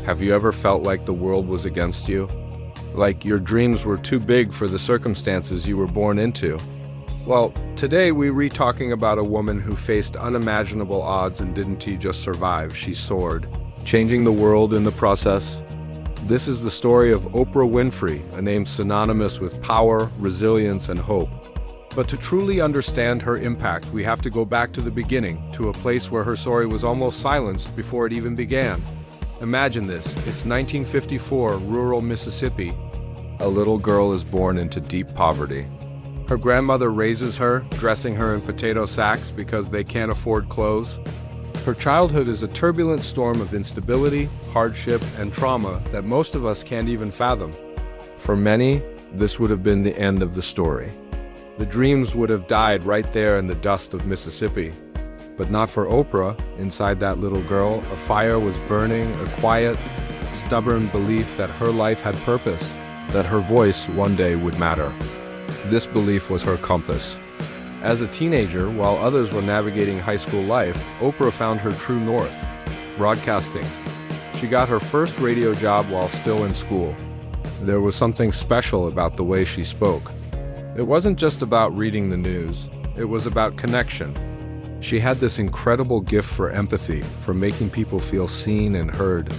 Have you ever felt like the world was against you? Like your dreams were too big for the circumstances you were born into? Well, today we're talking about a woman who faced unimaginable odds and didn't just survive, she soared, changing the world in the process. This is the story of Oprah Winfrey, a name synonymous with power, resilience, and hope. But to truly understand her impact, we have to go back to the beginning, to a place where her story was almost silenced before it even began. Imagine this, it's 1954, rural Mississippi. A little girl is born into deep poverty. Her grandmother raises her, dressing her in potato sacks because they can't afford clothes. Her childhood is a turbulent storm of instability, hardship, and trauma that most of us can't even fathom. For many, this would have been the end of the story. The dreams would have died right there in the dust of Mississippi. But not for Oprah. Inside that little girl, a fire was burning, a quiet, stubborn belief that her life had purpose, that her voice one day would matter. This belief was her compass. As a teenager, while others were navigating high school life, Oprah found her true north: broadcasting. She got her first radio job while still in school. There was something special about the way she spoke. It wasn't just about reading the news, it was about connection. She had this incredible gift for empathy, for making people feel seen and heard.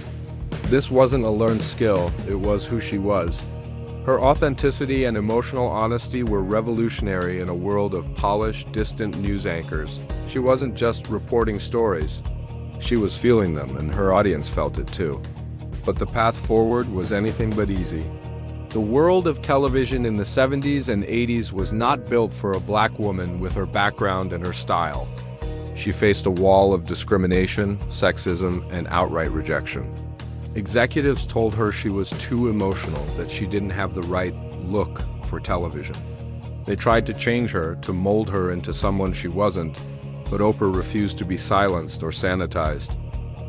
This wasn't a learned skill, it was who she was. Her authenticity and emotional honesty were revolutionary in a world of polished, distant news anchors. She wasn't just reporting stories. She was feeling them, and her audience felt it too. But the path forward was anything but easy. The world of television in the 70s and 80s was not built for a black woman with her background and her style. She faced a wall of discrimination, sexism, and outright rejection. Executives told her she was too emotional, that she didn't have the right look for television. They tried to change her, to mold her into someone she wasn't, but Oprah refused to be silenced or sanitized.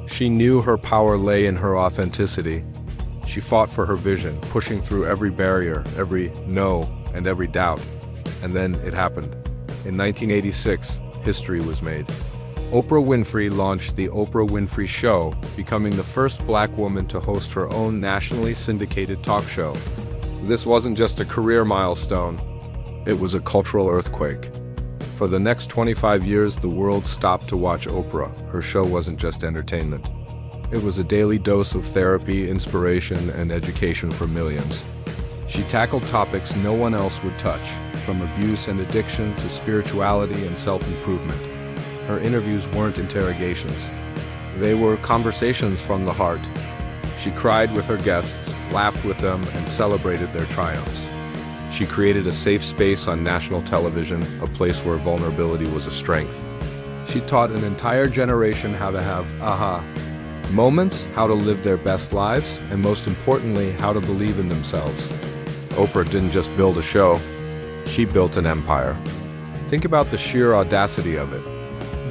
She knew her power lay in her authenticity. She fought for her vision, pushing through every barrier, every no, and every doubt. And then it happened. In 1986, history was made. Oprah Winfrey launched The Oprah Winfrey Show, becoming the first black woman to host her own nationally syndicated talk show. This wasn't just a career milestone, it was a cultural earthquake. For the next 25 years, the world stopped to watch Oprah. Her show wasn't just entertainment. It was a daily dose of therapy, inspiration, and education for millions. She tackled topics no one else would touch, from abuse and addiction to spirituality and self-improvement. Her interviews weren't interrogations. They were conversations from the heart. She cried with her guests, laughed with them, and celebrated their triumphs. She created a safe space on national television, a place where vulnerability was a strength. She taught an entire generation how to have aha moments, how to live their best lives, and most importantly, how to believe in themselves. Oprah didn't just build a show, she built an empire. Think about the sheer audacity of it.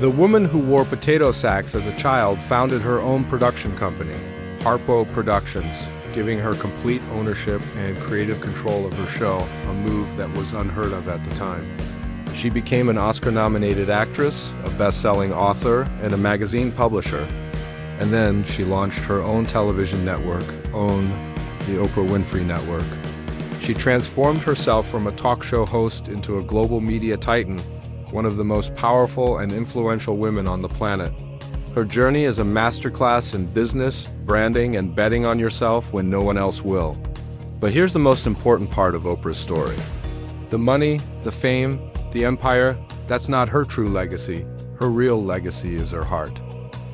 The woman who wore potato sacks as a child founded her own production company, Harpo Productions, giving her complete ownership and creative control of her show, a move that was unheard of at the time. She became an Oscar-nominated actress, a best-selling author, and a magazine publisher. And then she launched her own television network, OWN, the Oprah Winfrey Network. She transformed herself from a talk show host into a global media titan, one of the most powerful and influential women on the planet. Her journey is a masterclass in business, branding, and betting on yourself when no one else will. But here's the most important part of Oprah's story. The money, the fame, the empire, that's not her true legacy. Her real legacy is her heart.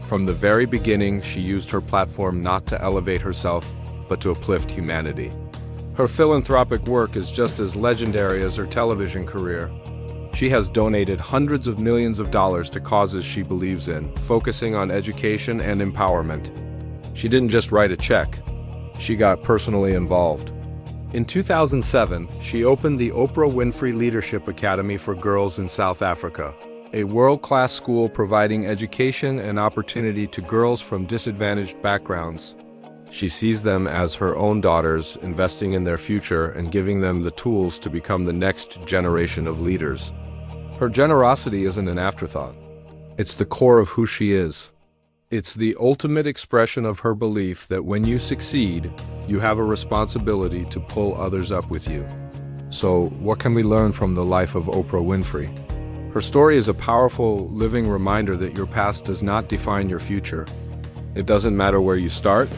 From the very beginning, she used her platform not to elevate herself, but to uplift humanity. Her philanthropic work is just as legendary as her television career. She has donated hundreds of millions of dollars to causes she believes in, focusing on education and empowerment. She didn't just write a check, she got personally involved. In 2007, she opened the Oprah Winfrey Leadership Academy for Girls in South Africa, a world-class school providing education and opportunity to girls from disadvantaged backgrounds. She sees them as her own daughters, investing in their future and giving them the tools to become the next generation of leaders. Her generosity isn't an afterthought. It's the core of who she is. It's the ultimate expression of her belief that when you succeed, you have a responsibility to pull others up with you. So, what can we learn from the life of Oprah Winfrey? Her story is a powerful, living reminder that your past does not define your future. It doesn't matter where you start,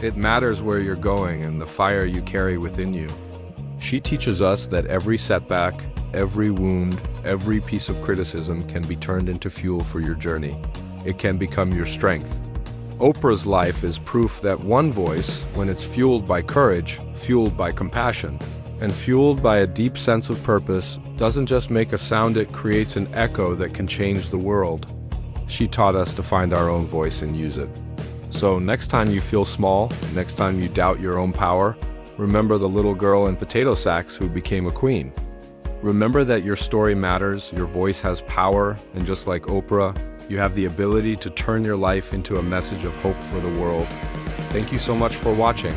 it matters where you're going and the fire you carry within you. She teaches us that every setback, every wound, every piece of criticism can be turned into fuel for your journey. It can become your strength. Oprah's life is proof that one voice, when it's fueled by courage, fueled by compassion, and fueled by a deep sense of purpose, doesn't just make a sound, it creates an echo that can change the world. She taught us to find our own voice and use it. So next time you feel small, next time you doubt your own power, remember the little girl in potato sacks who became a queen. Remember that your story matters, your voice has power, and just like Oprah, you have the ability to turn your life into a message of hope for the world. Thank you so much for watching.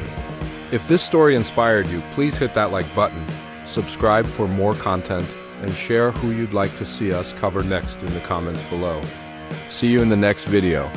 If this story inspired you, please hit that like button, subscribe for more content, and share who you'd like to see us cover next in the comments below. See you in the next video.